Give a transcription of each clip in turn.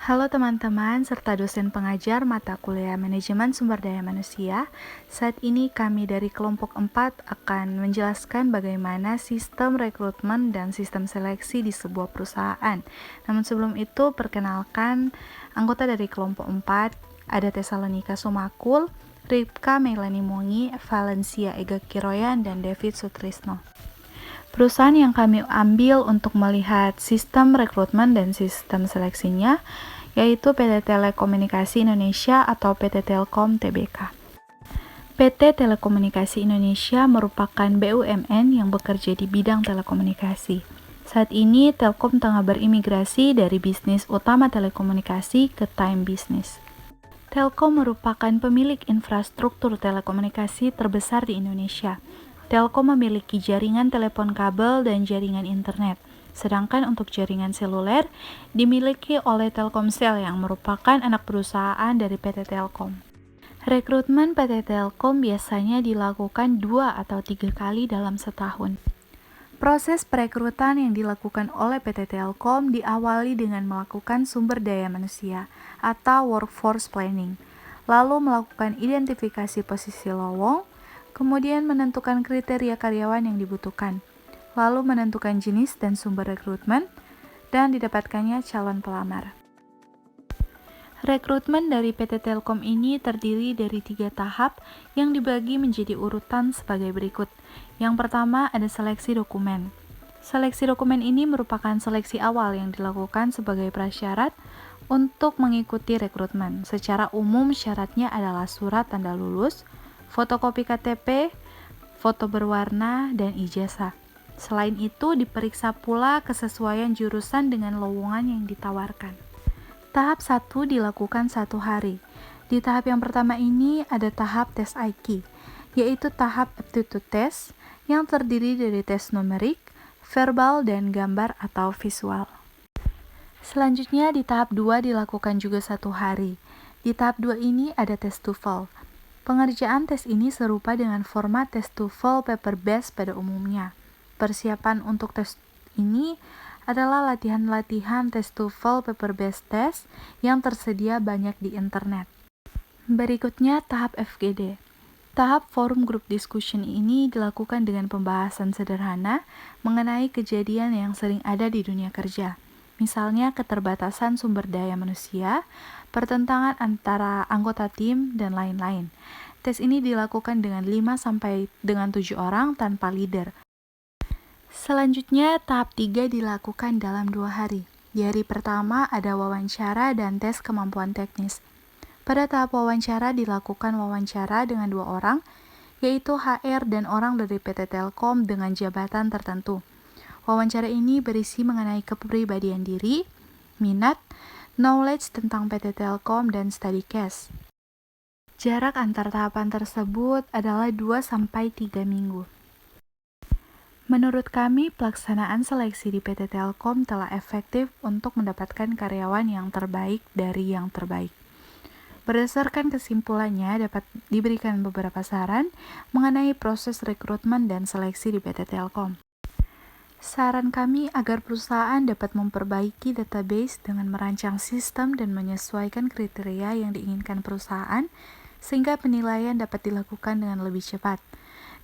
Halo teman-teman, serta dosen pengajar mata kuliah Manajemen Sumber Daya Manusia. Saat ini kami dari kelompok 4 akan menjelaskan bagaimana sistem rekrutmen dan sistem seleksi di sebuah perusahaan. Namun sebelum itu, perkenalkan anggota dari kelompok 4, ada Tesalonika Somakul, Ripka Melani Mongi, Valencia Ega Kiroyan, dan David Sutrisno. Perusahaan yang kami ambil untuk melihat sistem rekrutmen dan sistem seleksinya yaitu PT Telekomunikasi Indonesia atau PT Telkom Tbk. PT Telekomunikasi Indonesia merupakan BUMN yang bekerja di bidang telekomunikasi. Saat ini Telkom tengah berimigrasi dari bisnis utama telekomunikasi ke time business. Telkom merupakan pemilik infrastruktur telekomunikasi terbesar di Indonesia. Telkom memiliki jaringan telepon kabel dan jaringan internet, sedangkan untuk jaringan seluler dimiliki oleh Telkomsel yang merupakan anak perusahaan dari PT Telkom. Rekrutmen PT Telkom biasanya dilakukan 2 atau 3 kali dalam setahun. Proses perekrutan yang dilakukan oleh PT Telkom diawali dengan melakukan sumber daya manusia atau workforce planning, lalu melakukan identifikasi posisi lowong, kemudian menentukan kriteria karyawan yang dibutuhkan, lalu menentukan jenis dan sumber rekrutmen, dan didapatkannya calon pelamar. Rekrutmen dari PT Telkom ini terdiri dari 3 tahap yang dibagi menjadi urutan sebagai berikut. Yang pertama ada seleksi dokumen. Seleksi dokumen ini merupakan seleksi awal yang dilakukan sebagai prasyarat untuk mengikuti rekrutmen. Secara umum syaratnya adalah surat tanda lulus, fotokopi KTP, foto berwarna, dan ijazah. Selain itu, diperiksa pula kesesuaian jurusan dengan lowongan yang ditawarkan. Tahap 1 dilakukan 1 hari. Di tahap yang pertama ini ada tahap tes IQ, yaitu tahap aptitude test yang terdiri dari tes numerik, verbal, dan gambar atau visual. Selanjutnya di tahap 2 dilakukan juga 1 hari. Di tahap 2 ini ada tes TOEFL. Pengerjaan tes ini serupa dengan format tes TOEFL paper-based pada umumnya. Persiapan untuk tes ini adalah latihan-latihan tes TOEFL paper-based test yang tersedia banyak di internet. Berikutnya tahap FGD. Tahap forum group discussion ini dilakukan dengan pembahasan sederhana mengenai kejadian yang sering ada di dunia kerja. Misalnya keterbatasan sumber daya manusia, pertentangan antara anggota tim, dan lain-lain. Tes ini dilakukan dengan 5 sampai dengan 7 orang tanpa leader. Selanjutnya, tahap 3 dilakukan dalam 2 hari. Di hari pertama ada wawancara dan tes kemampuan teknis. Pada tahap wawancara dilakukan wawancara dengan 2 orang, yaitu HR dan orang dari PT Telkom dengan jabatan tertentu. Wawancara ini berisi mengenai kepribadian diri, minat, knowledge tentang PT Telkom, dan study case. Jarak antar tahapan tersebut adalah 2-3 minggu. Menurut kami, pelaksanaan seleksi di PT Telkom telah efektif untuk mendapatkan karyawan yang terbaik dari yang terbaik. Berdasarkan kesimpulannya, dapat diberikan beberapa saran mengenai proses rekrutmen dan seleksi di PT Telkom. Saran kami agar perusahaan dapat memperbaiki database dengan merancang sistem dan menyesuaikan kriteria yang diinginkan perusahaan sehingga penilaian dapat dilakukan dengan lebih cepat.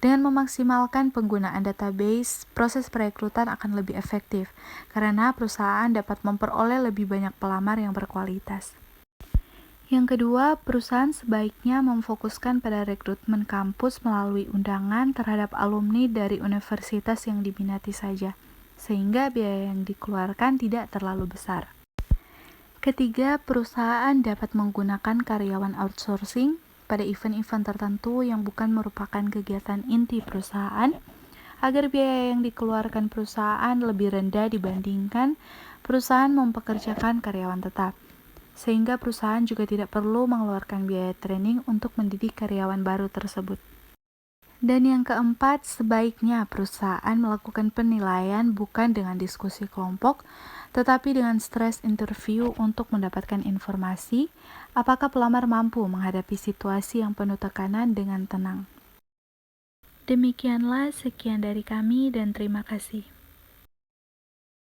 Dengan memaksimalkan penggunaan database, proses perekrutan akan lebih efektif karena perusahaan dapat memperoleh lebih banyak pelamar yang berkualitas. Yang kedua, perusahaan sebaiknya memfokuskan pada rekrutmen kampus melalui undangan terhadap alumni dari universitas yang diminati saja, sehingga biaya yang dikeluarkan tidak terlalu besar. Ketiga, perusahaan dapat menggunakan karyawan outsourcing pada event-event tertentu yang bukan merupakan kegiatan inti perusahaan, agar biaya yang dikeluarkan perusahaan lebih rendah dibandingkan perusahaan mempekerjakan karyawan tetap. Sehingga perusahaan juga tidak perlu mengeluarkan biaya training untuk mendidik karyawan baru tersebut. Dan yang keempat, sebaiknya perusahaan melakukan penilaian bukan dengan diskusi kelompok, tetapi dengan stress interview untuk mendapatkan informasi apakah pelamar mampu menghadapi situasi yang penuh tekanan dengan tenang. Demikianlah sekian dari kami dan terima kasih.